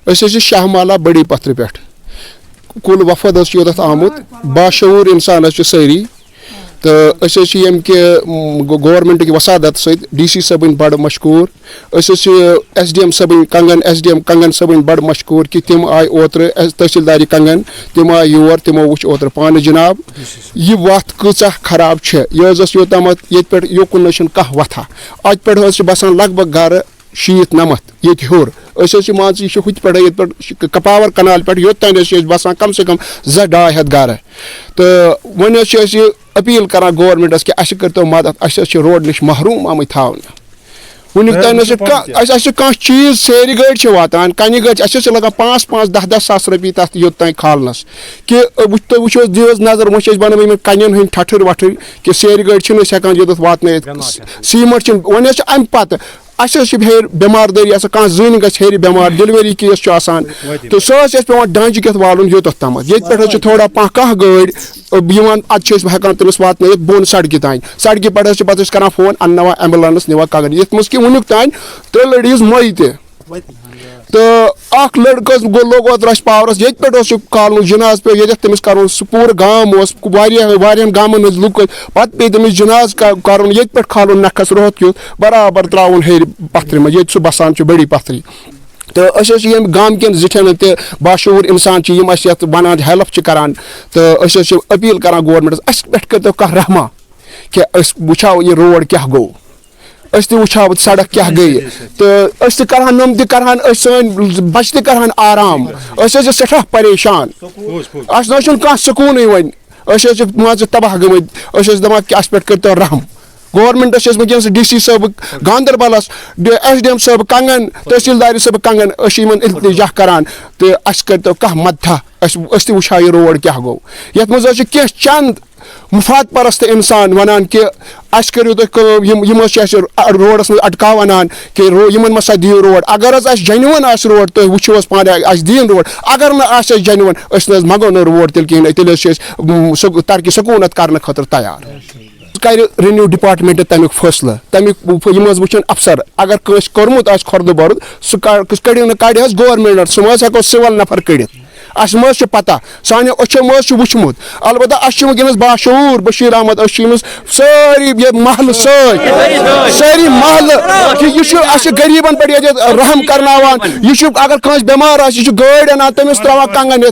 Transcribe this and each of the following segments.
شاہمالہ بڑی پتھر پہ کل وفد یوتھ آمت باشعور انسان ساری تو یم کہ گورمنٹ کی وسادت ست ڈی سی صبن بڑ مشکور ایس ڈی ایم صبن کنگن ایس ڈی ایم کنگن صبن بڑ مشکور کہ تم آئے اوتر تحصیلداری کنگن تم آئے یور تمو وچ اوتر پانے جناب یہ وت کۭژاہ خراب یہ یوتامت یہ پہ یوکن کھانا وتھا ات پہ بسان لگ بھگ گھر 60-90 یہ ہور مان یہ ہت پہ کپاور کنال پہ یوتان بسان کم سے کم 200-250 گھر تو ون اپیل کران گورمنٹس کہ اس کرتو مدد اس روڈ نش محروم آمت تھاؤن ونیک تین چیز سیری گاڑی واتان کنہ گاڑی اس لگان 5-10 ساس رۄپیہِ تک یوتان کھالنس کہ تھی وچو دیو نظر وہ بنائی کنن ہند ٹھٹر وٹر کہ سیری گاڑی ہکان یوتھ واتن سیمٹ ون ام پتہ اس ہیر بیمار داری کھانا زن گھر بیمار ڈیلیوری کیس تو سہ پیوان ڈانچہ کت والن یوتھ تام یہ پہ تھوڑا پہ گاڑی ادھر ہکان تمس واتن بون سڑکہ تان سڑکہ پہ پتہ کران فون انوا ایمبولینس نوا کاغذ یت مز کہ ونیک تان 3 لیڈیز مئی تہ تو اخ لڑکس لوگ اوتر پاورس یہ پہ کھالن جناز پہ یہ تمس کرن سہ پور گام وارین گامن ہز لک پتہ پی تمس جناز کرن یہ پہ کھالن نکھس روت کیت برابر تراؤن ہیر پتھر مز یہ بسان بڑی پتھری تو یم گام کن زٹھن تہ باشعور انسان یم یت ونان ہیلپ کران تو اپیل کران گورمنٹس اس پہ کرتو کانٛہہ رحما کہ وچھو یہ روڈ کیا گو وچھو سڑک کیا گئی تو کرہان نم ترہان سن بچہ تہ کرہان آرام سٹھا پریشان اس کانٛہہ سکون ون مان تباہ گمت دپان کہ اس پہ کرتو رحم گورمنٹس ونکس ڈی سی صٲب گاندربلس ایس ڈی ایم صٲب کنگن تحصیلدار صٲب کنگن التجا کران تو اس کرتو کانٛہہ مدھا تہ وچھا یہ روڈ کیا گو یت مز کی چند مفاد پرست انسان ونان کہ اس کرو تھی روڈس مز اٹکاو انان کہ یمن مہ سا دیو روڈ اگر اس جینون آس روڈ تھی وچھو پانے اس دین روڈ اگر نہ جینون مگو نا روڈ تیل کہین تیل ترقی سکونت کرنے خاطر تیار کر ریونیو ڈپارٹمنٹ تمیک فیصلہ تمیک وچن افسر اگر کنس کورمت آس خرد برد سہ کڑو کڑ گورمنٹ سہ مہ ہیکو سول نفر کڑت اس مز پتہ سانو اچھو مز وچمت البتہ اس ونکس باشعور بشیر احمد ساری محل ساری محل یہ غریبن پہ رحم کرناوان یہ اگر کنس بیمار یہ گاڑی انان تمس تراوان کنگن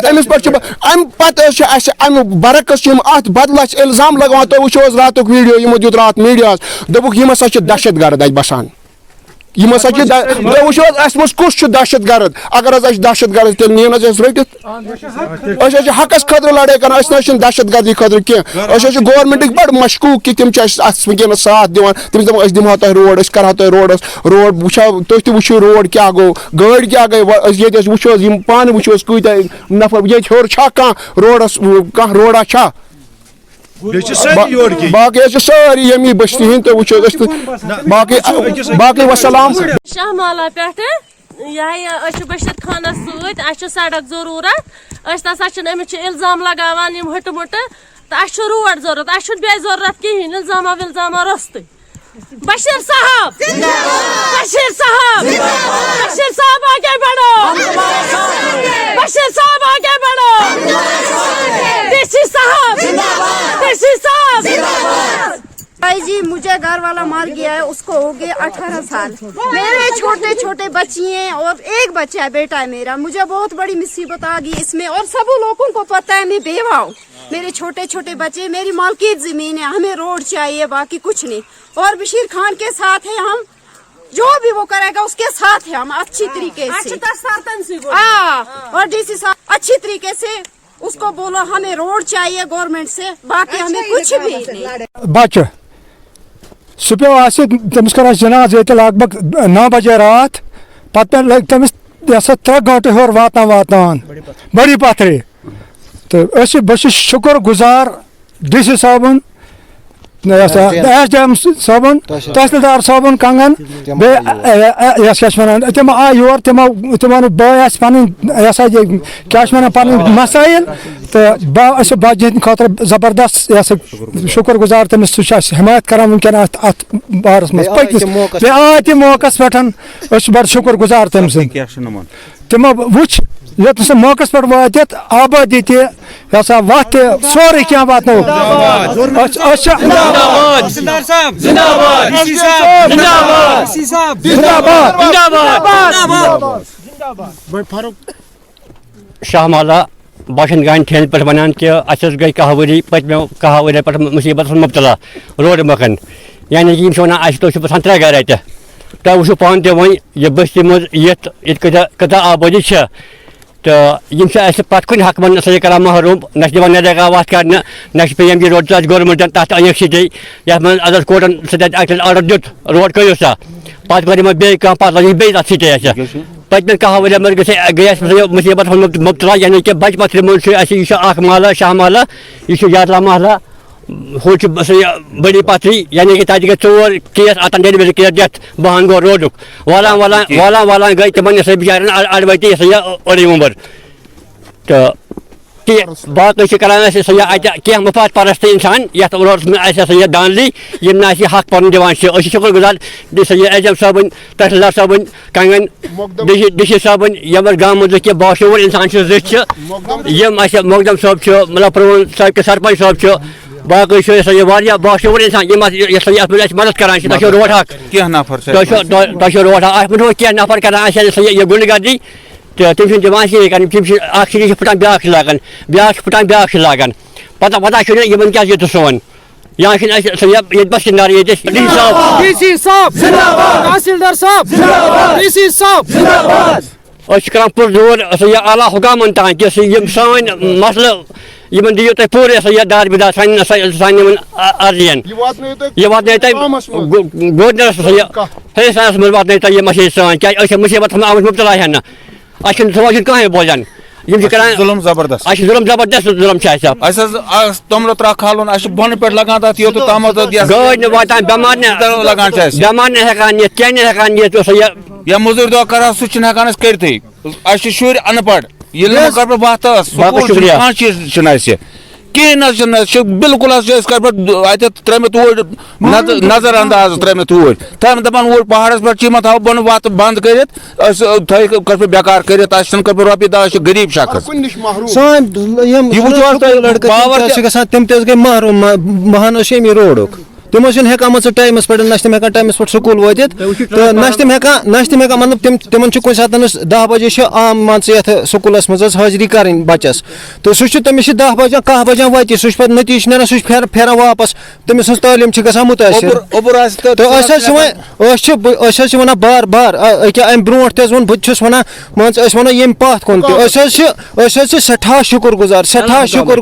امس پہ ام پتہ ام برعکس ات بدل الزام لگوان تھی وچھو رات ویڈیو یمو دیت رات میڈیا دپک یم ہسا دہشت گرد ات بسان یم ہسا وچھو اس مز کس دہشت گرد اگر دہشت گرد تیل نین رٹت حقس خاطر لڑائی کران دہشت گردی خاطر کی گورمنٹ بڑ مشکوک کہ تم ونکس ساتھ دان تم دپان دمہو تہ روڈ کرہو تہ روڈ وچھو تھی وچھو روڈ کیا گو گاڑی کیا گئی یہ وچھو پانے وچھو کتہ نفر یہ ہور روڈس کانٛہہ روڈا چھا باقی ساری یمی بستی ہند تو وچھو باقی وسلام شاہمالہ پہ یہ بشیر خانس ست سڑک ضرورت امس الزام لگاوان ہٹ مٹ تو اس روڈ ضرورت اس بے ضرورت کہین الزامہ ولزامہ رست بشیر صاحب بشیر صاحب بشیر صاحب آگے بڑھو بشیر صاحب آگے بڑھو ڈی سی صاحب ڈی سی صاحب بھائی جی مجھے گھر والا مار گیا ہے اس کو ہو گئے 18 سال میرے چھوٹے چھوٹے بچے ہیں اور ایک بچہ ہے بیٹا ہے میرا مجھے بہت بڑی مصیبت آ گئی اس میں اور سب لوگوں کو پتہ ہے میں بیوہ ہوں میرے چھوٹے چھوٹے بچے میری مالکیت زمین ہے ہمیں روڈ چاہیے باقی کچھ نہیں اور بشیر خان کے ساتھ ہے ہم جو بھی وہ کرے گا اس کے ساتھ ہے ہم اچھی طریقے سے اور ڈی سی صاحب اچھی طریقے سے اس کو بولو ہمیں روڈ چاہیے گورنمنٹ سے باقی ہمیں کچھ بھی نہیں بچہ سہ پہ تمس کر جناز یہ لگ بھگ 9 بجے رات پتہ لگ تمس 3 گھنٹے ہور واتان بڑی پتھرے تو بہت شکر گزار ڈی سی صابن ایس ڈی ایم صابن تحصیلدار صابن کنگن تم آئی یور تمو بھائی پن کیا پن مسائل تو بچہ خاطر زبردست شکر گزار تمس سہ حمایت کران ونکین ات بارس مز پکس آ تہ موقع پہ بڑ شکر گزار تم سن تمو वुच यत से मौकस पर वातित आबादी ते यसा वत सोरे क्या वातो अच्छा जिंदाबाद तहसीलदार साहब जिंदाबाद डीसी साहब जिंदाबाद डीसी साहब जिंदाबाद जिंदाबाद शाहमाला बाशन गान ठेल पर बनान के अस गई कहवरी पत्म कहवरी पर मुसीबत मुब्तला रोड मकन यानी कि सोना अस तो बसान त्रे गर अत तो वो पान ते वन ये बस्ती मज ये कता आबादी तो यम पत कुन हक मन सही करा महरूम न दिवान नरेगा वात कर न PMG रोड चार्ज गवर्नमेंट तथ अनेक सीटे ये मन अदर कोर्टन सद ऑर्डर दित रोड कयो सा पत कर बे कह पत लगी बे तथ सीटे पत्म कह वर मज गई मुसीबत मुब्तला यानी कि बच पथर मज यह महला शाह महला यह यादला महला हूँ बड़ी पथरी यानी कि तक गई 4 केस अतन डेलीवरी केस डेथ बहान गो रोडुक वालान वालान वालान वालान गई तमन बिचारन अड़वत अड़ी उम्र तो बाकी करान कह मुफात परस्त इंसान ये रोड दानली यम हक पन दिवान शुक्र गुजार एजम साबन तहसीलदार साबन कंगन डीसी साबन यमर गाँव मज कह बाशूर इंसान रिच यम मोकदम साहब मतलब प्रवीण साहब के सरपंच साहब बाकी बाशूर इंसान मदद करान रोड हक रोड हक कह नफर करान गुंडगर्दी तो तम दिवान कर तम फटान ब्याक लागान फटान ब्याक लागान पता क्या ये सोन या ये बसिंदार डीसी साहब जिंदाबाद तहसीलदार साहब जिंदाबाद डीसी साहब जिंदाबाद कर पुरजोर आला हुकामन तान कि सान मसल यमन दियो तुम पूरे दार बिदार सान अर्जियन यह वात गवर्नरस हिंदुस्तान मज वात यह मसीद सान क्या मुसीबत हम आम मुब्तला है कहें बोलान जुलम जबरदस्त जुलम जबरदस्त जुलम तमलो त्रा खालन बन पे लगान तथ यो तम गाड़ वातान बेमार लगान बेमार हेकान क्या हेकान या मजूर दो कर सह हेकान कर शुर अनपढ़ ये कर वत कहीं बिल्कुल त्रे तूर नजर अंदाज त्रे तूर तम दपान ऊर पहाड़स पे चीमा थो बन वत बंद कर बेकार कर रोपये दह गरीब शख्स तम गई महरूम महान रोडुक तम हेकान मान टाइमस पे तम हेकान टाइमस पे स्कूल वातित तो तम हेकान मतलब तम कुछ सात 10 बजे आम मान ये स्कूलस मज हाजिरी कर बचस तो सह तमिस 10 बजे 11 बजे वात सह पे नतीज ना सह फेरान वापस तमिस तालीम ग मुतासर तो वन बार बार अम ब्रो तोन बहुत वन वन ये पथ कुन सठा शुक्र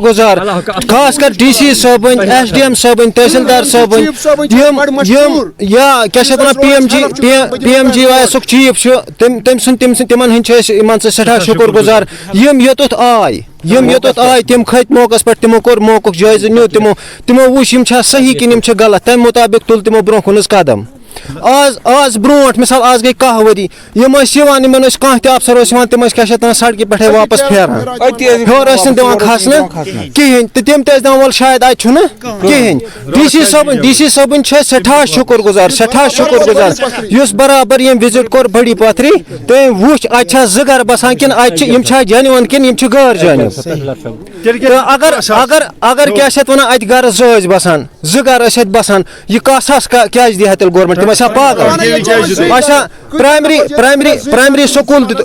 गुजार खास कर DC साबन SDM साबन तहसीलदार साबन या क्या PMG चीफ तम हंद सठा शुक्र गुजार यम योत आय तम खत मौकस पे तमो कोर मौकुक जायज न्यू तमो वुच सही कि गलत तम मुताबिक तुल तमो ब्रो कुन कदम आज ब्रोट मिसाल आज गई 10 वरी यम कह अफसर तम क्या सड़क पे वापस फेरान हर दिवान खसन कहें तो तम तल शायद अत कहें DC साबन सठा शुक्र गुजार उस बराबर यम विजिट कोर बड़ी पथरी तम वुच अत 2 घर बसान कि जान कि गैर जान अगर क्या अत गर 2 बसान 2 घर बसान यह 10 सास क्या दिया गवर्नमेंट तम पागल अच्छा प्राइमरी स्कूल दित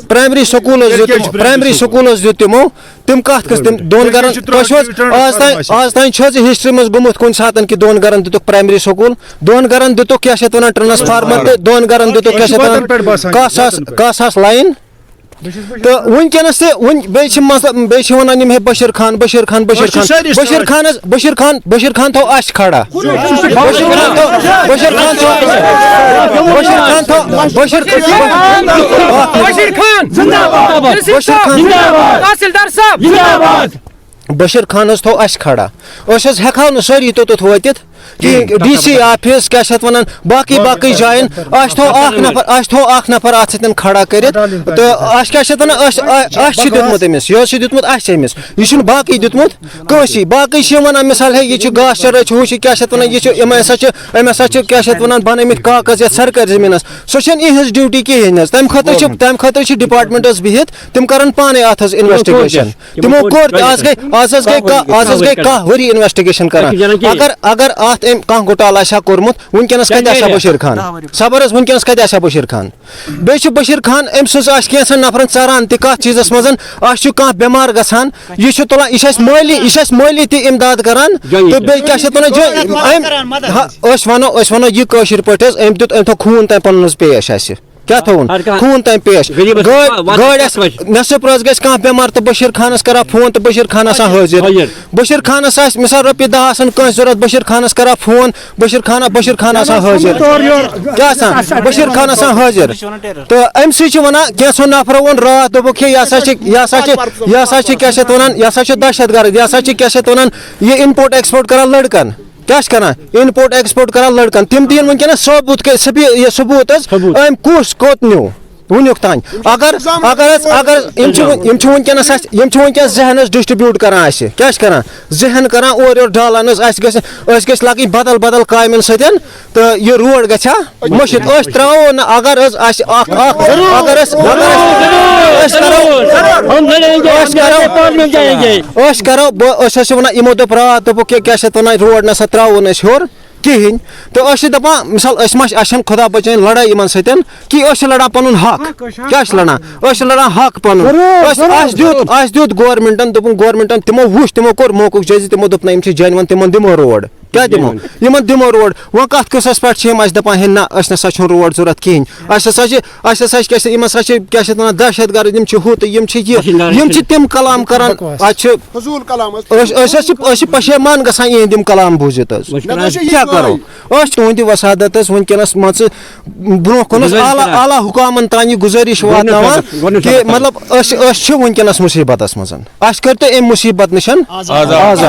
तमो तम कत दोन गरन आज तान हिस्ट्री मज गुमुत कुन सात कि 2 गरन दितुक प्राइमरी स्कूल 2 गरन दितुक क्या ट्रांसफार्मर 2 गरन दितुक क्या 10 सास लाइन तो वनकस वन बशीर खान थो अश खड़ा बशीर खान थो अश खड़ा हेकाव न सारी तोत वातित कि DC ऑफिस क्या छत वनान बाकी जायन अस थो अख नफर अत सतन खड़ा करित तो अस क्या छत वनान अस दितमुत अमिस यो दितमुत अस अमिस यह बाकी दितमुत कंसी बाकी वनान मिसाल है यह घास चर हूँ क्या छत वनान यह क्या छत वनान बनमित कागज ये सरकारी जमीन सो इहज ड्यूटी कहें तम खतर डिपार्टमेंट बिहित तम कर पाने अत इन्वेस्टिगेशन तमो कोर आज गई कह वरी इन्वेस्टिगेशन कर अगर अत कह घोटाला कोर्मुत वनकस कत बशीर खान सबर वनकस कत बशीर खान बे बशीर खान अम कैंसन नफरन चरान तथ चीजस मज कह बेमार गसान यह तुलान यह माली त इमदाद करान तो बे क्या वनो यह पे अम थो खून तम पन पेश क्या थोन खून तम पेश गाड़ नसब रोज गह बेमार तो बशीर खानस करा फोन तो बशीर खान हाजिर बशीर खानस मिसाल रोपये 10 जरूरत बशीर खानस करा फोन बशीर खान हाजिर क्या बशीर खान हाजिर तो अम वन कैसो नफर वो रात दोपुक यह क्या वन यह दहशत गर्द यह क्या वन यह इम्पोर्ट एक्सपोर्ट करा लड़कन क्या इम्पोर्ट एक्सपोर्ट कर लड़कन तम दिन वनकस सबूत अम कुस कोत न्यू वुक तान अगर वनकस जहनस डिस्ट्रीब्यूट करान क्या जहन करान और डालान लगे बदल कामन सतन तो यह रोड गछा मशिद त्रो न अगर करो वन यमो दोप रात दोपुक क्या वन रोड नसा त्रो हर कहें तो दपान मिसाल खुदा बचान लड़ाई इन सतन कि लड़ान पन हक क्या लड़ान हक पन दुत गवर्नमेंटन गवर्नमेंटन तमो वो तमो कोर मौकुक जायज तमो दोप ना जानवन तमन दिमो रोड क्या दिमो रोड वो कत किसस पे दपान है ना नसा रोड जरूरत कहें क्या दहशत गर्द हु तो तम कलाम कर पशेमान गसान इहद कलाम बूजित क्या करो तुंद वसादत वनकस ब्रो कुन आला हुकामन तान गुजारिश वातान कि मतलब वनकस मुसीबत मज कर तो अम मुसीबत नश आजाद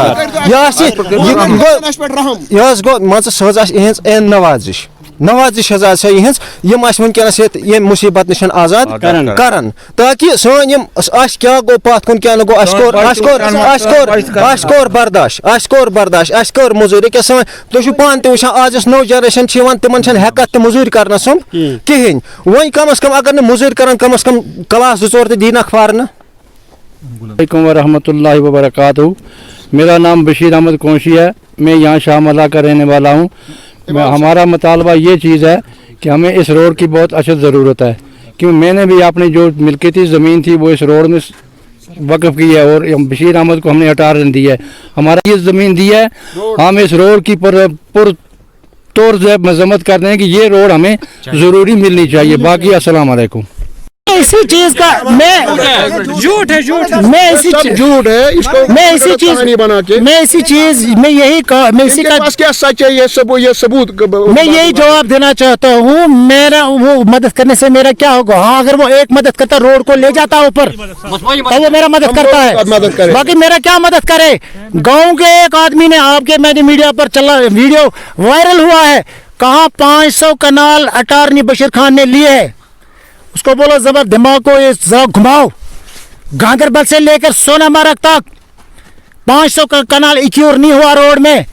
यह गो मान सह इहज एन नवाजिश इहज वनकस ये मुसीबत नश आजाद करान ताकि सन क्या गो पथ कुन क्या गो बर्दाश्त कर मजूरी क्या तुम पान तुम आज नौ जनरेशन तिमन हेकत मजूरी कर कहें वह कम अज कम अगर मजूरी कर कम अज कम क्लास 2-4 तो दीन फारन वरहमतुल्लाहि वबरकातुहू। मेरा नाम बशीर अहमद कौंशी है, मैं यहाँ शाहमला का रहने वाला हूँ। हमारा मुतालबा ये चीज़ है कि हमें इस रोड की बहुत अशद ज़रूरत है, क्योंकि मैंने भी अपनी जो मिल्कियती ज़मीन थी वो इस रोड में वक़्फ़ की है और बशीर अहमद को हमने 18 रन दी है। हमारा ये ज़मीन दी है, हम इस रोड की पुरतौर से मजम्मत कर रहे हैं कि ये रोड हमें ज़रूरी मिलनी चाहिए। बाकी अस्सलाम वालेकुम। इसी चीज का मैं झूठ है मैं इसी चीज में यही मैं इसी का क्या सच है ये सबूत मैं यही जवाब देना चाहता हूँ। मेरा वो मदद करने से मेरा क्या होगा? हाँ, अगर वो एक मदद करता रोड को ले जाता ऊपर तो वो मेरा मदद करता है, बाकी मेरा क्या मदद करे? गाँव के एक आदमी ने आपके मैंने मीडिया पर चला वीडियो वायरल हुआ है, कहा 500 कनाल अटारनी बशीर खान ने लिए है। उसको बोलो जबर दिमाग को ये जरा घुमाओ, गांधरबल से लेकर सोनामार्ग तक 500 का कनाल इक्योर नहीं हुआ रोड में।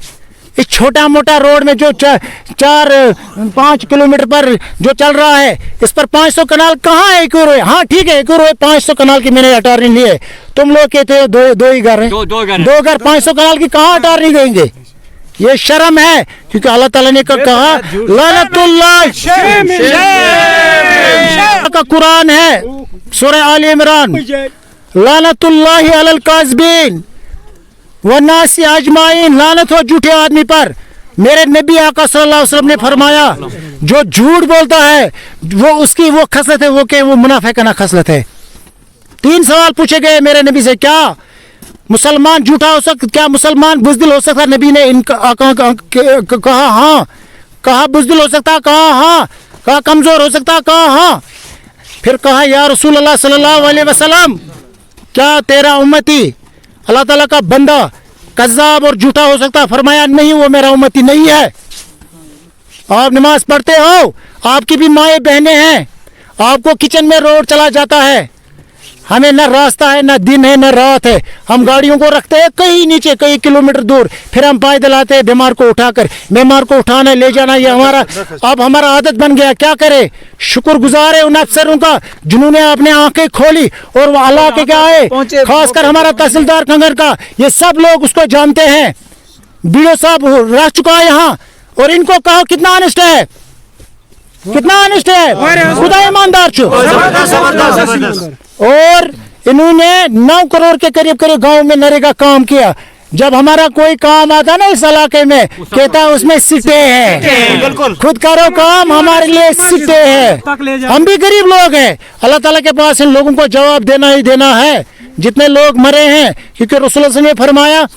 इस छोटा मोटा रोड में जो 4-5 किलोमीटर पर जो चल रहा है, इस पर 500 कनाल कहाँ है इक्योर हुए? हाँ ठीक है इक्योर हुए, 500 कनाल की मैंने अटारनी ली है। तुम लोग कहते हो दो ही घर है, दो घर 500 कनाल की कहाँ अटारनी देंगे? ये शर्म है, क्योंकि अल्लाह ताला ने कहा लानतुल्लाह का कुरान है सूरह आल इमरान, लानतुल्लाहि अलल काज़िबीन व नासी अजमाइन, लानत हो झूठे आदमी पर। मेरे नबी आका सल्लल्लाहु अलैहि वसल्लम ने फरमाया जो झूठ बोलता है वो उसकी वो खसलत है, वो के वो मुनाफिकाना खसलत है। 3 सवाल पूछे गए मेरे नबी से, क्या मुसलमान झूठा हो सकता, क्या मुसलमान बुज़दिल हो सकता? नबी ने इनका कहा हाँ, कहा बुज़दिल हो सकता, कहा हाँ, कहा कमज़ोर हो सकता, कहा हाँ। फिर कहा या रसूल अल्लाह सल्लल्लाहु अलैहि वसल्लम, क्या तेरा उम्मती अल्लाह ताला का बंदा कज़्ज़ाब और झूठा हो सकता है, फरमाया नहीं वो मेरा उम्मती नहीं है। आप नमाज पढ़ते हो, आपकी भी माएँ बहनें हैं, आपको किचन में रोड चला जाता है, हमें न रास्ता है, न दिन है, न रात है। हम गाड़ियों को रखते हैं कहीं नीचे, कई किलोमीटर दूर, फिर हम पैदल आते हैं बीमार को उठाकर। बीमार को उठाना ले जाना ये हमारा अब हमारा आदत बन गया। क्या करे, शुक्रगुजार है उन अफसरों का जिन्होंने अपने आंखें खोली और वो अल्लाह के क्या है, खासकर हमारा तहसीलदार खंगर का, ये सब लोग उसको जानते हैं। बीडीओ साहब रह चुका है यहाँ, और इनको कहो कितना अनिष्ट है, कितना अनिष्ट है, खुदा ईमानदार छो। और इन्होंने 9 करोड़ के करीब करीब गांव में नरेगा काम किया। जब हमारा कोई काम आता ना इस इलाके में, कहता है उसमें सिटे हैं, खुद करो काम, हमारे लिए सिटे हैं। हम भी गरीब लोग हैं, अल्लाह ताला के पास इन लोगों को जवाब देना ही देना है, जितने लोग मरे हैं। क्योंकि रसूल सल्लल्लाहु अलैहि वसल्लम ने फरमाया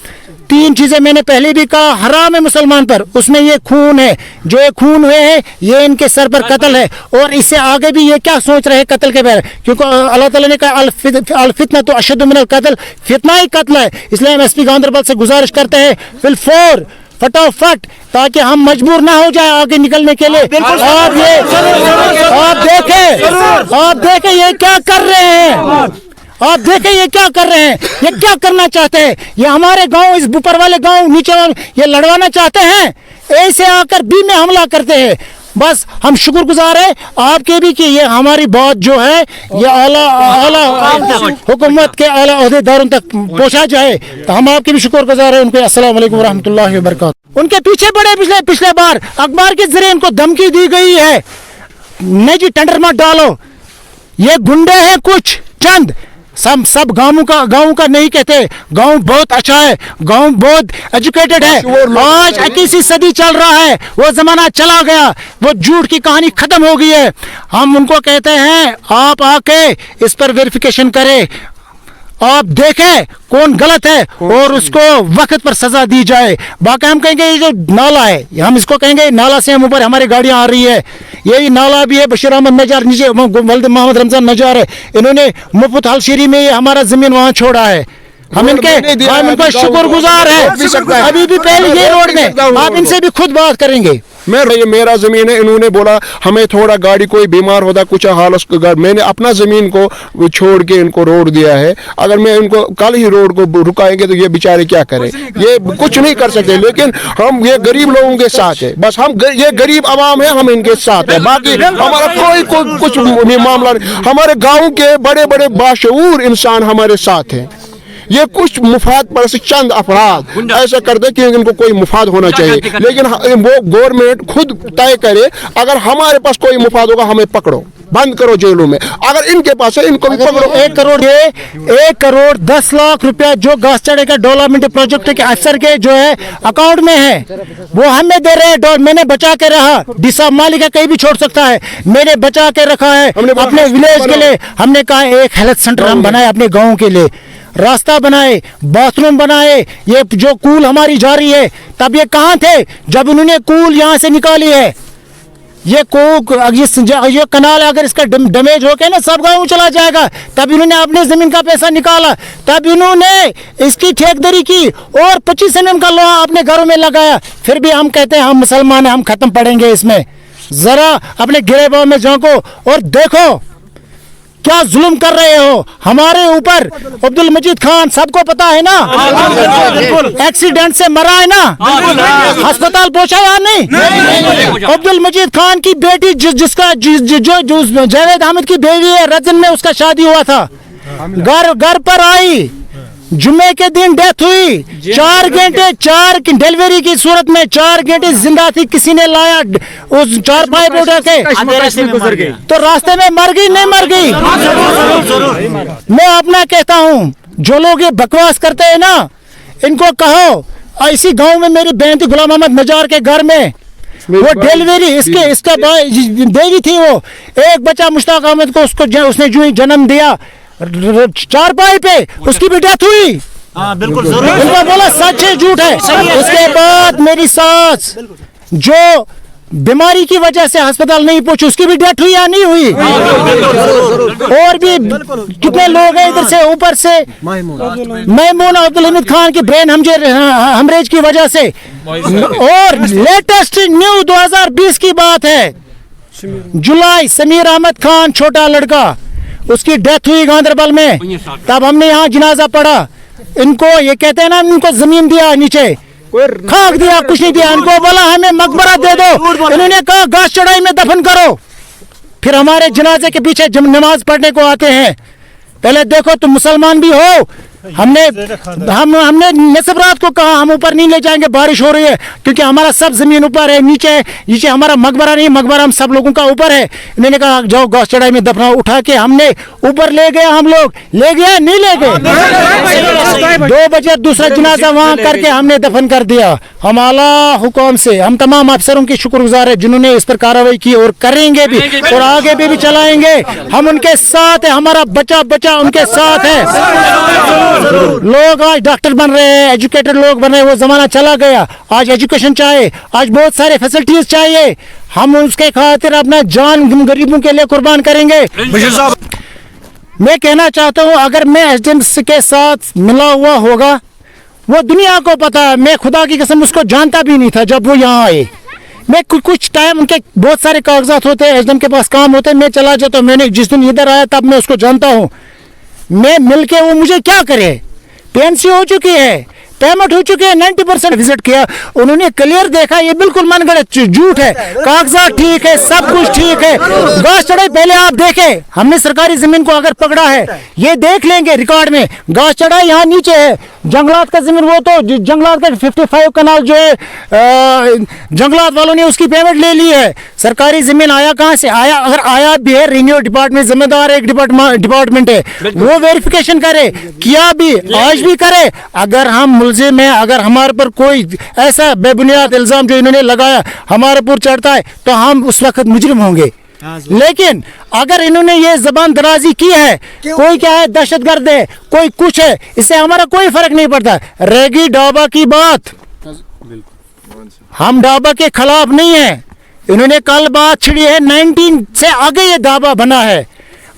3 चीजें मैंने पहले भी कहा हराम है मुसलमान पर, उसमें ये खून है, जो ये खून हुए हैं ये इनके सर पर कत्ल है। और इससे आगे भी ये क्या सोच रहे हैं कत्ल के बारे, क्योंकि अल्लाह ताला ने कहा अल फितना तो अशद मिनल कत्ल, फितना ही कत्ल है। इसलिए हम एसपी गांधरबल से गुजारिश करते हैं फिलफौर फटाफट, ताकि हम मजबूर ना हो जाए आगे निकलने के लिए। आप देखें ये क्या कर रहे हैं, आप देखें ये क्या कर रहे हैं, ये क्या करना चाहते हैं। ये हमारे गांव, इस ऊपर वाले गांव, नीचे वाले, ये लड़वाना चाहते हैं, ऐसे आकर बी में हमला करते हैं। बस हम शुक्रगुजार है आपके भी कि ये हमारी बात जो है ये आला हुकूमत के आला ओहदेदारों तक पहुंचा जाए, तो हम आपके भी शुक्रगुजार है उनको। अस्सलाम वालेकुम रहमतुल्लाहि व बरकातहू। उनके पीछे बड़े पिछले बार अखबार के जरिए इनको धमकी दी गई है, नहीं जी टेंडर मत डालो, ये गुंडे हैं कुछ चंद, सब गाँव का नहीं कहते। गांव बहुत अच्छा है, गांव बहुत एजुकेटेड है। आज 21वीं सदी चल रहा है, वो जमाना चला गया, वो झूठ की कहानी खत्म हो गई है। हम उनको कहते हैं आप आके इस पर वेरिफिकेशन करें, आप देखें कौन गलत है और उसको वक्त पर सजा दी जाए। बाकी हम कहेंगे ये जो नाला है, हम इसको कहेंगे नाला से हम ऊपर हमारी गाड़ियां आ रही है, यही नाला भी है। बशीर अहमद नजार नीचे मोहम्मद रमजान नजार है, इन्होंने मुफ्त हलशीरी में हमारा जमीन वहां छोड़ा है। हम इनका शुक्रगुजार है। अभी भी पहले ये रोड में आप इनसे भी खुद बात करेंगे। ये मेरा जमीन है, इन्होंने बोला हमें थोड़ा गाड़ी कोई बीमार होता कुछ हालत, मैंने अपना जमीन को छोड़ के इनको रोड दिया है। अगर मैं इनको कल ही रोड को रुकाएंगे तो ये बेचारे क्या करें, ये कुछ नहीं कर सकते। लेकिन हम ये गरीब लोगों के साथ है, बस हम ये गरीब आवाम है, हम इनके साथ है, बाकी हमारा कोई कुछ मामला नहीं। हमारे गाँव के बड़े बड़े बाशऊर इंसान हमारे साथ है। ये कुछ मुफाद पर से चंद अफराद ऐसा करते कि इनको कोई मुफाद होना चाहिए, लेकिन वो गवर्नमेंट खुद तय करे। अगर हमारे पास कोई मुफाद होगा हमें पकड़ो, बंद करो जेलों में, अगर इनके पास है इनको भी पकड़ो। 1 करोड़ 10 लाख रुपया जो घास चढ़े का डेवलपमेंट प्रोजेक्ट के अफसर के जो है अकाउंट में है, वो हमें दे रहे हैं। मैंने बचा के रहा, डिसा मालिक कहीं भी छोड़ सकता है, मैंने बचा के रखा है अपने विलेज के लिए। हमने कहा एक हेल्थ सेंटर हम बनाए अपने गाँव के लिए, रास्ता बनाए, बाथरूम बनाए। ये जो कूल हमारी जा रही है, तब ये कहाँ थे जब उन्होंने कूल यहाँ से निकाली है। ये कनाल अगर इसका डैमेज हो के ना सब गाँव चला जाएगा, तब इन्होंने अपने जमीन का पैसा निकाला, तब इन्होंने इसकी ठेकेदारी की और 25 mm का लोहा अपने घरों में लगाया। फिर भी हम कहते हैं हम मुसलमान हैं, हम खत्म पड़ेंगे इसमें। जरा अपने गिरेबान में झांको और देखो क्या जुल्म कर रहे हो हमारे ऊपर। अब्दुल मजीद खान सबको पता है ना, एक्सीडेंट से मरा है ना, अस्पताल पहुंचा या नहीं। अब्दुल मजीद खान की बेटी जिसका जो जावेद अहमद की बेटी है, रजन में उसका शादी हुआ था, घर पर आई, जुम्मे के दिन डेथ हुई, 4 घंटे डिलीवरी की सूरत में 4 घंटे जिंदा थी, किसी ने लाया उस 4 पाइप उठा के, तो रास्ते में मर गई, नहीं मर गई। मैं अपना कहता हूँ जो लोग ये बकवास करते हैं ना, इनको कहो इसी गांव में मेरी बहन थी गुलाम अहमद नजार के घर में, वो डिलीवरी इसका बेबी थी, वो एक बच्चा मुश्ताक अहमद को उसने जो ही जन्म दिया 4 पाई पे, उसकी भी डेथ हुई। बिल्कुल उनको बोला सच है झूठ है। उसके बाद मेरी सास जो बीमारी की वजह से अस्पताल नहीं पहुंचे, उसकी भी डेथ हुई या नहीं हुई? और भी कितने लोग हैं इधर से ऊपर से मैमून अब्दुल हमीद खान की ब्रेन हमरेज की वजह से। और लेटेस्ट न्यू 2020 की बात है, जुलाई, समीर अहमद खान छोटा लड़का, उसकी डेथ हुई गांधरबल में। तब हमने यहाँ जनाजा पढ़ा, इनको ये कहते हैं ना, इनको जमीन दिया नीचे, खाक दिया, कुछ नहीं दिया, इनको बोला हमें मकबरा दे दो, इन्होंने कहा घास चढ़ाई में दफन करो। फिर हमारे जनाजे के पीछे जब नमाज पढ़ने को आते हैं, पहले देखो तुम मुसलमान भी हो, हमने नसब रात को कहा हम ऊपर नहीं ले जाएंगे, बारिश हो रही है, क्योंकि हमारा सब जमीन ऊपर है, नीचे हमारा मकबरा नहीं, मकबरा हम सब लोगों का ऊपर है। इन्होंने कहा जाओ घास चढ़ाई में दफना, उठा के हमने ऊपर ले गए, हम लोग ले गए नहीं ले गए, 2 बजे दूसरा जनाजा वहां करके हमने दफन कर दिया। हम आला हुकाम से, हम तमाम अफसरों की शुक्रगुजार है जिन्होंने इस पर कार्रवाई की, और करेंगे भी, और आगे भी चलाएंगे। हम उनके साथ है, हमारा बच्चा बच्चा उनके साथ है। लोग आज डॉक्टर बन रहे हैं, एजुकेटेड लोग बन रहे हैं, वो जमाना चला गया। आज एजुकेशन चाहिए, आज बहुत सारे फैसिलिटीज चाहिए, हम उसके खातिर अपना जान गरीबों के लिए कुर्बान करेंगे। मैं कहना चाहता हूँ, अगर मैं एसडीएम के साथ मिला हुआ होगा, वो दुनिया को पता है, मैं खुदा की कसम उसको जानता भी नहीं था जब वो यहाँ आए। मैं कुछ टाइम उनके बहुत सारे कागजात होते हैं, एसडीएम के पास काम होते हैं, मैं चला जाता हूँ। मैंने जिस दिन इधर आया तब मैं उसको जानता हूँ। मैं मिलके वो मुझे क्या करे, पेंसी हो चुकी है, पेमेंट हो चुकी है, 90% विजिट किया, उन्होंने क्लियर देखा ये बिल्कुल मनगढ़ंत झूठ है, कागजात ठीक है, सब कुछ ठीक है। घास चढ़ाई पहले आप देखें, हमने सरकारी जमीन को अगर पकड़ा है ये देख लेंगे रिकॉर्ड में, घास चढ़ाई यहाँ नीचे है, जंगलात का जमीन, वो तो जंगलात का 55 कनाल जो है जंगलात वालों ने उसकी पेमेंट ले ली है। सरकारी जमीन आया कहाँ से आया, अगर आया भी है रेन्यू डिपार्टमेंट जिम्मेदार एक डिपार्टमेंट है, वो वेरिफिकेशन करे, किया भी आज भी करे। अगर हम मुलजिम है, अगर हमारे पर कोई ऐसा बेबुनियाद इल्जाम जो इन्होंने लगाया हमारे पर चढ़ता है, तो हम उस वक्त मुजरिम होंगे। लेकिन अगर इन्होंने ये जबान दराजी की है, कोई क्या है दहशतगर्द है, कोई कुछ है, इससे हमारा कोई फर्क नहीं पड़ता। रेगी डाबा की बात, हम डाबा के खिलाफ नहीं है, इन्होंने कल बात छिड़ी है, 19 से आगे ये डाबा बना है,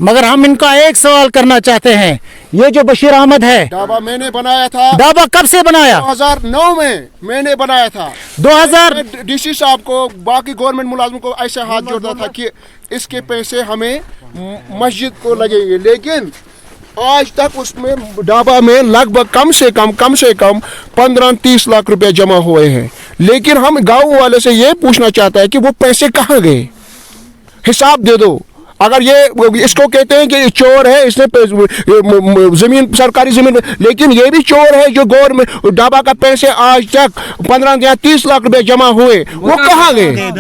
मगर हम इनका एक सवाल करना चाहते हैं, ये जो बशीर अहमद है, डाबा मैंने बनाया था। डाबा कब से बनाया? 2009 में मैंने बनाया था। 2000 डीसी साहब को, बाकी गवर्नमेंट मुलाजिम को ऐसे हाथ जोड़ता था कि इसके पैसे हमें मस्जिद को लगेंगे, लेकिन आज तक उसमें डाबा में लगभग कम से कम 15-30 लाख रुपए जमा हुए हैं। लेकिन हम गाँव वाले से ये पूछना चाहता है कि वो पैसे कहाँ गए, हिसाब दे दो। अगर ये इसको कहते हैं कि चोर है, इसने जमीन सरकारी जमीन, लेकिन ये भी चोर है जो गवर्नमेंट डाबा का पैसे आज तक 15 या 30 लाख रुपए जमा हुए, वो कहाँ गए,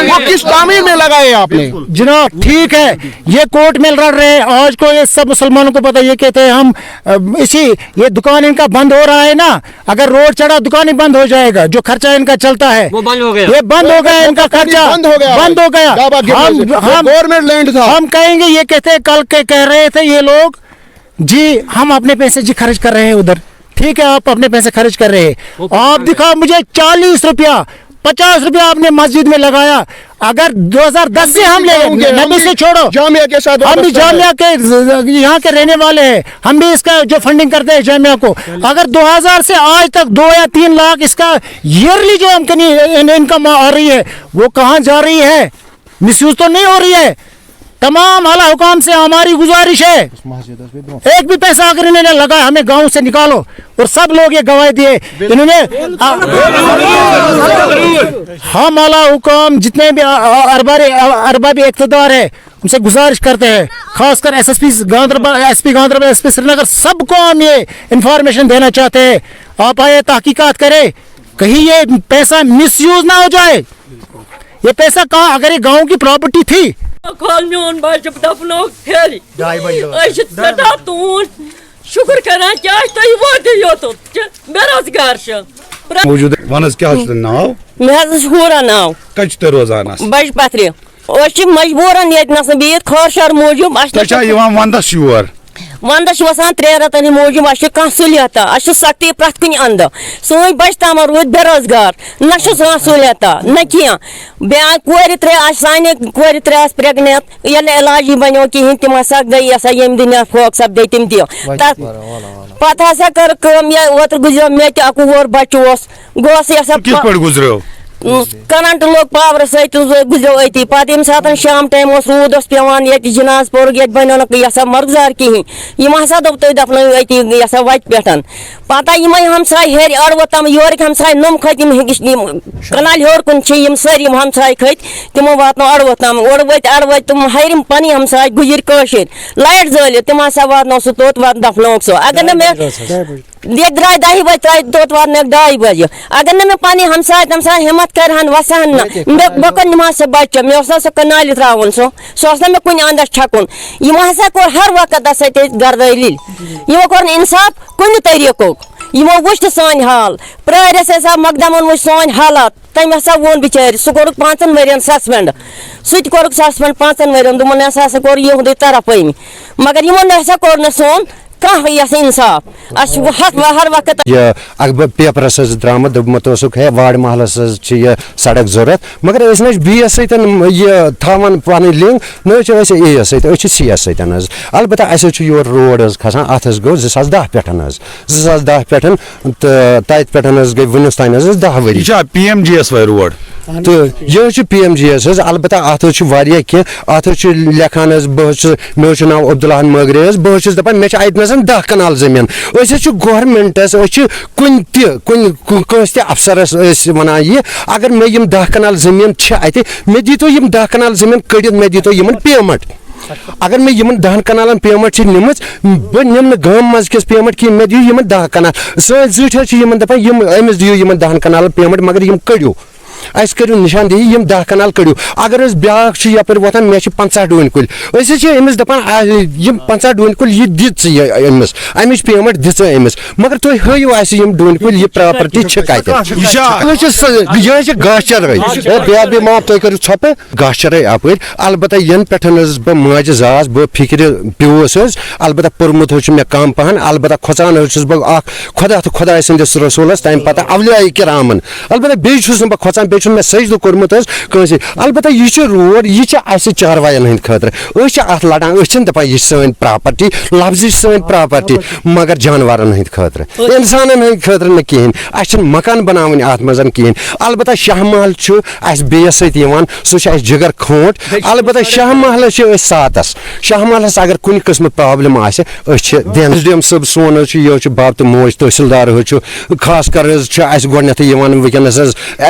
वो किस तामीर में लगाए आपने? जनाब ठीक है, ये कोर्ट में लड़ रहे हैं, आज को ये सब मुसलमानों को पता, ये कहते हैं हम ये दुकान इनका बंद हो रहा है ना, अगर रोड चढ़ा दुकान ही बंद हो जाएगा, जो खर्चा इनका चलता है वो बंद हो गया, ये बंद हो गया, इनका खर्चा बंद हो गया। हम गवर्नमेंट लैंड था, हम कहेंगे, ये कहते हैं कल के कह रहे थे ये लोग जी हम अपने पैसे जी खर्च कर रहे हैं उधर, ठीक है आप अपने पैसे खर्च कर रहे हैं, आप दिखाओ मुझे 40 रुपया 50 रुपया आपने मस्जिद में लगाया। अगर 2010 से हम ले, नबी से छोड़ो, जामिया के साथ हम भी जामिया के यहाँ के रहने वाले हैं, हम भी इसका जो फंडिंग करते हैं जामिया को, अगर 2000 से आज तक 2 या 3 लाख इसका ईयरली जो इनकम आ रही है, वो कहाँ जा रही है? मिसयूज तो नहीं हो रही है? तमाम आला हुकाम से हमारी गुजारिश है, एक भी पैसा अगर इन्होंने लगाया हमें गांव से निकालो, और सब लोग ये गवाही दिए इन्होंने। हम आला हुकाम जितने भी अरबाबी इक़्तिदार है उनसे गुजारिश करते हैं, खासकर SSP Ganderbal, SP Ganderbal, SP Srinagar, सबको हम ये इंफॉर्मेशन देना चाहते हैं, आप आए तहकीकात करें, कहीं ये पैसा मिसयूज ना हो जाए। ये पैसा कहाँ, अगर ये गाँव की प्रॉपर्टी थी, कल मोन बच्चे दफनो फेरी सदा तून शुक्र करान क्या तुम वात योत बेरोजगार मौजूद वनस क्या नाव मे हूरा नाव कच तो रोजान बज पत्र मजबूरन ये बिहत खार शार मूजूब वंदस योर वंदस वसान 3 रतन मूजूब कह सहूलियत सख्ती प्रत कुन अंद सोन बच तम रूद बेरोजगार न सहूलियत न कह ब्या कोर त्रे साने कोर त्रे प्रेगनेंट ये इलाज बनो कहें तम हसा गई यम दुनिया फोक सपदे तम पत हसा कर ओत गुजर मे अकवुह बच्चे गुजरो करंट लोग पावर सत गुजरो अति पे सात शाम टाइम रूद पेवान ये जनाज पोर ये बनो ना मर्गजार कहें यम हसा दोप तुम दफन अति वत पे पता हमसाय हेर अड़व तम योर हमसाय नम खत कनाल हर कुन सारी हमसाय खत तमो वातनो अड़व तम ओर वत अड़व तुम हर पन हमसाय गुजर कशर लाइट जल तम हसा वातनो सह तोत वात दफनो सो अगर मे ये द्राय 10 बजे त्रा तोत वात मे 2 बजे अगर न मे पानी हमसाय तमसा हिम्मत करहन वसहन मे बकन निमा से बच्चे मे सो कनाल त्रावन सो मे कुन अंदर छकुन यम हसा कोर हर वक्त गर्दलिल यमो कोर इंसाफ कुन तरीको यमो वुच सान हाल प्रायस हसा मकदमन वुच सान हालात तम हसा वोन बिचार सह कोर 5 वरियन सस्पेंड सह कोर सस्पेंड 5 वरियन दोपन हसा कोर यह तरफ मगर यमो हसा कोर न सोन कह इंसाफ हर वक्त अखबार पेपरस द्राम दोपमत है वार्ड महलस सड़क जरूरत मगर बी एस सवान पन लिंक न ए एस सी एस अलबत्ता योर रोड खसान अत गो 2010 पे 2010 पे तत पे गई वनस तान 10 वरी PMGS रोड तो यह PMGS अलबत्ता अत अत लेखान मे नाव अब्दुल्लाहन मगरे बहुत दपान मे अत 10 कनाल जमीन गवर्नमेंटस कुन अफसरस वन यह अगर मे 10 कनाल जमीन अत मे दीतो 10 कनाल जमीन कड़ित मे दीतो पेमेंट अगर मे 10 कनालन पेमेंट निम बह निम गाम मज किस पेमेंट कि मे दियो 10 कनाल सन जीठ दपान अमिस दियो 10 कनाल पेमेंट मगर कड़ियो अस करू निशानदेही 10 कनाल कड़ियो अगर ब्याक यपर वोतान मे 50 डून कुल अमिस दपान 50 डून कुल यह this Amish payment this Amish मगर तुम हयू डून कुल यह प्रॉपर्टी यह गाचर बे माफ तुम करू छपे गाचर अपर अलबत्ता यन पे बह माज जास बह फिक्र प्यूस अलबत्ता पोर्मुत मे कम पहन अलबत्ता खोचान बह खुदा तो खुदा सदिस रसूलस तम पता अवलिया किरामन अलबत्ता बेस बह खोचान बे मे सजद कोर्मुत कंस अलबत्ता यह रोड यह चारवायन हंद खतर अत लड़ान दपान यह सन प्रॉपर्टी लफ्ज सन प्रॉपर्टी मगर जानवरन हंद खतर इंसानन हंद खतर न कहें अस मकान बनावन अत मज कहें अलबत्ता शाह महल बेस सह जिगर खोट अलबत्ता शाह महल सातस शाह महलस अगर कुछ किस्म प्रॉब्लम दिन सब सोन यह बाप तो मोज तहसीलदार खास कर गोडनेथ वनस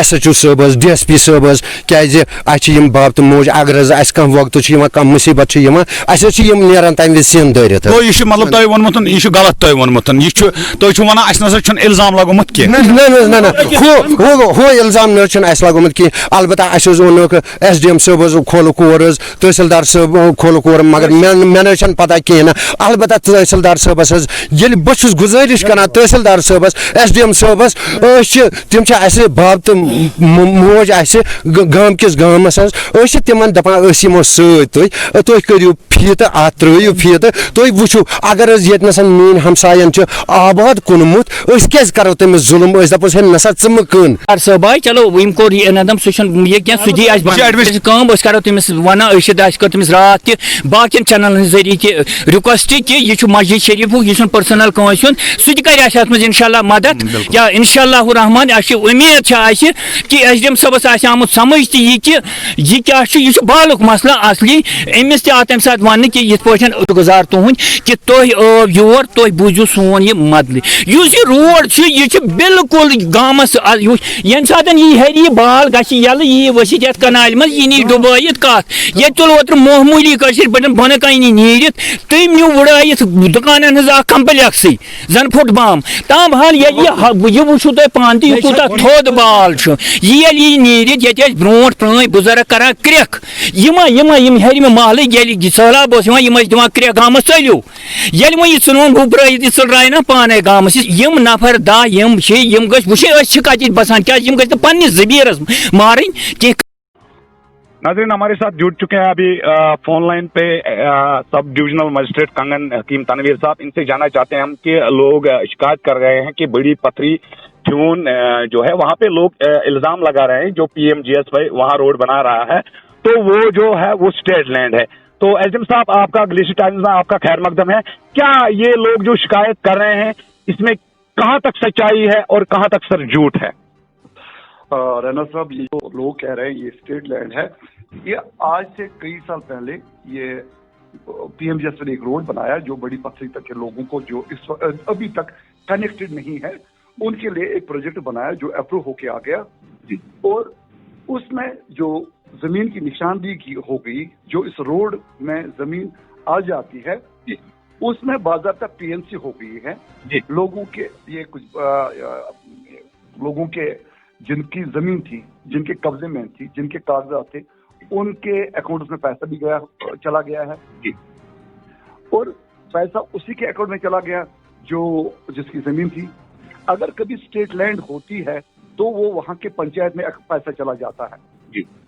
SHO सब DSP सब क्या बाप तो मोज अगर कह वक्त कह मुसीबत नान तम वि सिन दरित मतलब तुम वोनमुत यह गलत तुम वोनमुत तुम वन अस इल्जाम लगोमुत हो इल्जाम न लगोमुत कह अलबत्ता ओन SDM सब खोलुक और तहसीलदार सब खोलुक और मगर मे पता कहें अलबत्ता तहसीलदार सबस बहुत गुजारिश कर तहसीलदार सबस SDM सबस तम बाप तो मोज गाम किस गामस तम दपान यमो सो करू फीत अत त्रो फीत तुम वो अगर ये मीन हमसायन आबाद कुनमुत क्या करो तमिस जुलम दपोस है नसा च मकन साहब चलो वम कोर इनदम सह करो तमिस वन कर तमिस रात बाकी चैनल जरिए रिक्वेस्ट कि यह मस्जिद शरीफ यह पर्सनल कंस सह कर मज इंशाल्लाह मदद या इंशाल्लाह रहमान उम्मीद कि SDM सबस आमुत समझ यह कि यह क्या बालुक मसला असली अमिस तम सात वन कि ये गुजार तुहद कि तुम योर तुम बूझू सोन यह मदल यह रोड यह बिल्कुल गामस यम सात यह हर यह बाल यल यह वसित ये कनाल मज यह नी डुबैत कत ये तुल ओतर मामूली पे बन कन नीरित तम न्यू वड़ाइत दुकान हज कम्प्लेक्स जन फुट बम तम हाल यह वो तुम पान तह कूता थोद बाल यह नीरित ये ब्रो प्र बुजुर्ग कर क्रेक हर महल सैलाब दिवान क्रेक गामस चलो ये वो सन वो त्रय ना पाने गामस यम नफर दा यम गो कत बसान क्या गो पन्नस जबीरस मारन कि नाज़रीन, हमारे साथ जुड़ चुके हैं अभी फोन लाइन पे सब डिविजनल मजिस्ट्रेट कंगन हकीम तनवीर साहब। इनसे जानना चाहते हैं हम कि लोग शिकायत कर रहे हैं कि बड़ी पथरी ट्यून जो है वहाँ पे लोग इल्जाम लगा रहे हैं जो PMGSY वहाँ रोड बना रहा है तो वो जो है वो स्टेट लैंड है। तो एसडीएम साहब, आपका ग्लेशियर टाइम्स में आपका खैर मकदम है। क्या ये लोग जो शिकायत कर रहे हैं इसमें कहाँ तक सच्चाई है और कहाँ तक सर झूठ है? रैना साहब, ये जो लोग कह रहे हैं ये स्टेट लैंड है, ये आज से कई साल पहले ये PMGSY ने एक रोड बनाया जो बड़ी पथरी तक के लोगों को जो इस अभी तक कनेक्टेड नहीं है उनके लिए एक प्रोजेक्ट बनाया जो अप्रूव होके आ गया और उसमें जो जमीन की निशानदेही हो गई, जो इस रोड में जमीन आ जाती है उसमें बाज़ाब्ता PNC हो गई है। लोगों के ये कुछ लोगों के जिनकी जमीन थी, जिनके कब्जे में थी, जिनके कागजात थे, उनके अकाउंट में पैसा भी चला गया है और पैसा उसी के अकाउंट में चला गया जो जिसकी जमीन थी। अगर कभी स्टेट लैंड होती है तो वो वहाँ के पंचायत में पैसा चला जाता है।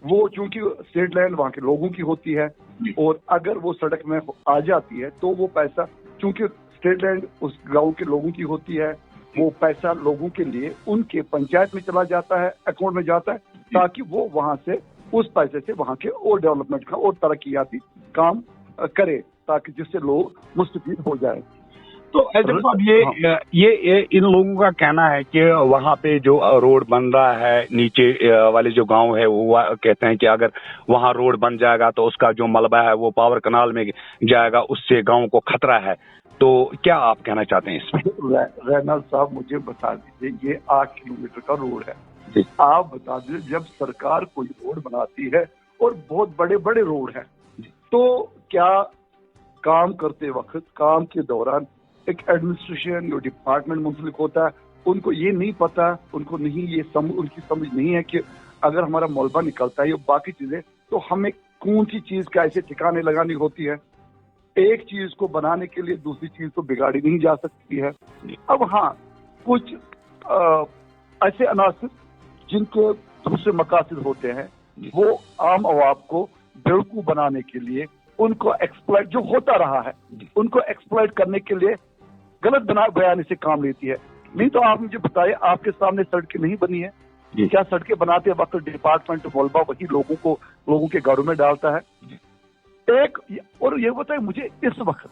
वो चूंकि स्टेट लैंड वहाँ के लोगों की होती है और अगर वो सड़क में आ जाती है तो वो पैसा चूंकि स्टेट लैंड उस गांव के लोगों की होती है, वो पैसा लोगों के लिए उनके पंचायत में चला जाता है, अकाउंट में जाता है, ताकि वो वहां से उस पैसे से वहां के और डेवलपमेंट का और तरक्याती काम करे ताकि जिससे लोग मुस्तफीद हो जाए। तो एसडीएम साहब, ये इन लोगों का कहना है कि वहाँ पे जो रोड बन रहा है नीचे वाले जो गांव है वो कहते हैं कि अगर वहाँ रोड बन जाएगा तो उसका जो मलबा है वो पावर कनाल में जाएगा, उससे गांव को खतरा है। तो क्या आप कहना चाहते हैं इसमें? रैना साहब, मुझे बता दीजिए, ये 8 किलोमीटर का रोड है। आप बता दीजिए, जब सरकार कोई रोड बनाती है और बहुत बड़े बड़े रोड है तो क्या काम करते वक्त, काम के दौरान एक एडमिनिस्ट्रेशन या डिपार्टमेंट मुंसलिक होता है, उनको ये नहीं पता, उनको नहीं ये उनकी समझ नहीं है कि अगर हमारा मलबा निकलता है या बाकी चीजें तो हमें कौन सी चीज का ऐसे ठिकाने लगानी होती है। एक चीज को बनाने के लिए दूसरी चीज तो बिगाड़ी नहीं जा सकती है। अब हाँ, कुछ ऐसे अनासर जिनके दूसरे मकासद होते हैं वो आम आवाम को बेवकूफ बनाने के लिए, उनको एक्सप्लॉइट जो होता रहा है उनको एक्सप्लॉइट करने के लिए गलत बयानी से काम लेती है। नहीं तो आप मुझे बताइए, आपके सामने सड़कें नहीं बनी है क्या? सड़कें बनाते वक्त डिपार्टमेंट मलबा वही लोगों के घरों में डालता है। एक और ये बताइए मुझे, इस वक्त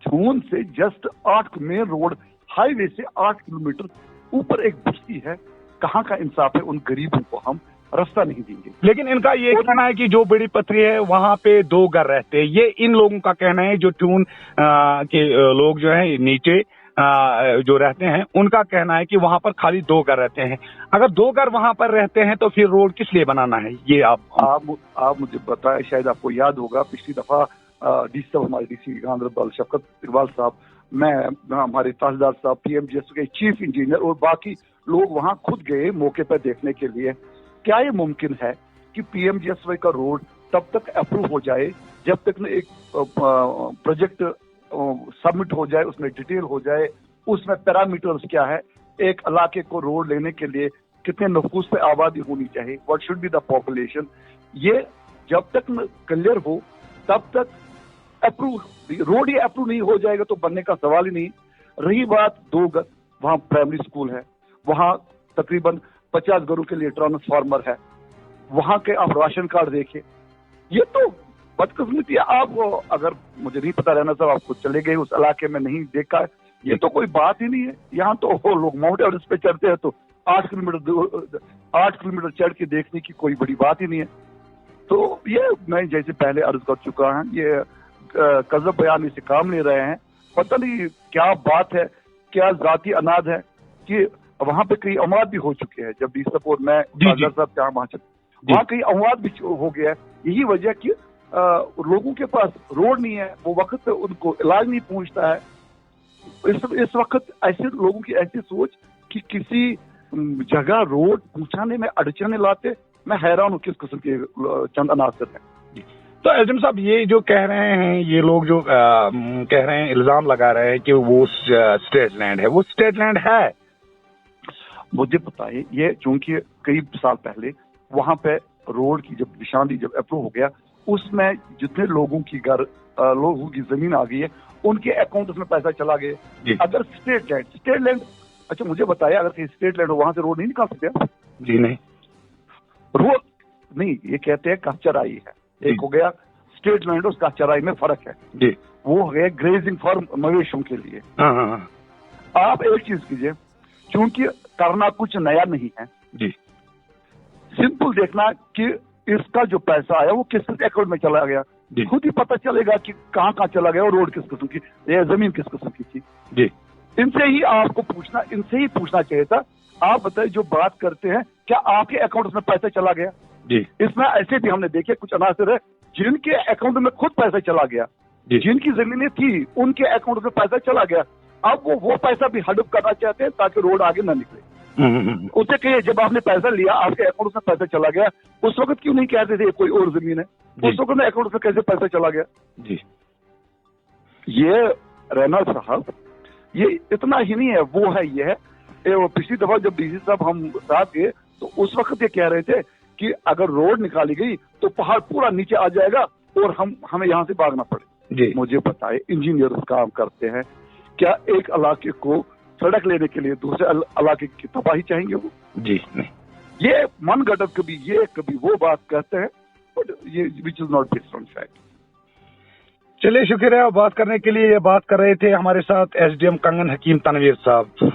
जून से जस्ट 8 मेन रोड हाईवे से 8 किलोमीटर ऊपर एक बस्ती है, कहाँ का इंसाफ है? उन गरीबों को हम रास्ता नहीं देंगे। लेकिन इनका ये कहना है कि जो बड़ी पथरी है वहां पे 2 घर रहते हैं। ये इन लोगों का कहना है जो ट्यून के लोग जो है नीचे जो रहते हैं उनका कहना है कि वहां पर खाली 2 घर रहते हैं। अगर 2 घर वहां पर रहते हैं तो फिर रोड किस लिए बनाना है? ये आप मुझे बताएं, शायद आपको याद होगा पिछली दफा डीसी साहब, हमारे डीसी गांधरबल शफकत इकबाल साहब, मैं हमारे तहसीलदार साहब, PMGSY के चीफ इंजीनियर और बाकी लोग वहां खुद गए मौके पर देखने के लिए। क्या ये मुमकिन है कि PMGSY का रोड तब तक अप्रूव हो जाए जब तक न एक प्रोजेक्ट सबमिट हो जाए, उसमें डिटेल हो जाए, उसमें पैरामीटर्स क्या है, एक इलाके को रोड लेने के लिए कितने नफूस पे आबादी होनी चाहिए, what should be the population, ये जब तक क्लियर हो तब तक अप्रूव रोड ही अप्रूव नहीं हो जाएगा तो बनने का सवाल ही नहीं। रही बात 2 घर, वहाँ प्राइमरी स्कूल है, वहाँ तकरीबन 50 घरों के लिए ट्रांसफार्मर है, वहाँ के आप राशन कार्ड देखें। ये तो बदकिस्मती है। आप अगर मुझे नहीं पता, रहना साहब, आप खुद चले गए उस इलाके में, नहीं देखा, ये तो कोई बात ही नहीं है। यहाँ तो लोग माउंट एवरेस्ट पे चढ़ते हैं तो 8 किलोमीटर चढ़ के देखने की कोई बड़ी बात ही नहीं है। तो ये मैं जैसे पहले अर्ज कर चुका हूँ, ये कज़ब बयानी से काम ले रहे हैं। पता नहीं क्या बात है, क्या जाती अनाज है कि वहाँ पे कई अमवाद भी हो चुके हैं। जब डीसी साहब मैं साहब वहाँ कई अमवाद भी हो गया है। यही वजह कि लोगों के पास रोड नहीं है, वो वक्त पे उनको इलाज नहीं पहुंचता है। इस वक्त ऐसे लोगों की ऐसी सोच कि किसी जगह रोड पहुंचाने में अड़चने लाते, मैं हैरान हूँ किस किस्म के चंद अनासर हैं। तो एसडीएम साहब, ये जो कह रहे हैं, ये लोग जो कह रहे हैं, इल्जाम लगा रहे हैं कि वो स्टेट लैंड है, वो स्टेट लैंड है? मुझे पता है, ये चूंकि कई साल पहले वहां पे रोड की जब निशानी जब अप्रूव हो गया, उसमें जितने लोगों की जमीन आ गई है उनके अकाउंट में पैसा चला गया। अगर स्टेट लैंड, अच्छा मुझे बताया, अगर कहीं स्टेट लैंड हो वहां से रोड नहीं निकाल सकते आप? जी नहीं, रोड नहीं, ये कहते हैं कच्चा चराई है। एक हो गया स्टेट लैंड, उसका चराई में फर्क है जी, वो हो गया ग्रेजिंग फॉर मवेशियों के लिए। आप एक चीज कीजिए, क्योंकि करना कुछ नया नहीं है जी, सिंपल देखना कि इसका जो पैसा आया वो किस अकाउंट में चला गया, खुद ही पता चलेगा कि कहाँ कहाँ चला गया और रोड किस किस्म की, या जमीन किस किस्म की थी जी। इनसे ही पूछना चाहिए था। आप बताइए, जो बात करते हैं क्या आपके अकाउंट में पैसा चला गया जी? इसमें ऐसे भी हमने देखे कुछ अनासर है जिनके अकाउंट में खुद पैसा चला गया, जिनकी जमीनें थी उनके अकाउंट में पैसा चला गया। अब वो पैसा भी हड़प करना चाहते हैं ताकि रोड आगे न निकले। उससे कहिए, जब आपने पैसा लिया आपके अकाउंट में पैसा चला गया, उस वक्त क्यों नहीं कहते थे कोई और जमीन है? उस वक्त में अकाउंट में कैसे पैसा चला गया जी? ये रैना साहब, ये इतना ही नहीं है, वो है ये है। वो पिछली दफा जब डीसी साहब हम साथ गए तो उस वक्त ये कह रहे थे कि अगर रोड निकाली गई तो पहाड़ पूरा नीचे आ जाएगा और हमें यहाँ से भागना पड़े जी। मुझे पता है इंजीनियर काम करते हैं, क्या एक इलाके को सड़क लेने के लिए दूसरे इलाके की तबाही चाहेंगे वो? जी नहीं, ये मन गढ़ंत कभी ये कभी वो बात कहते हैं, बट ये which is not based on fact. चलिए शुक्रिया बात करने के लिए। ये बात कर रहे थे हमारे साथ एसडीएम कंगन हकीम तनवीर साहब।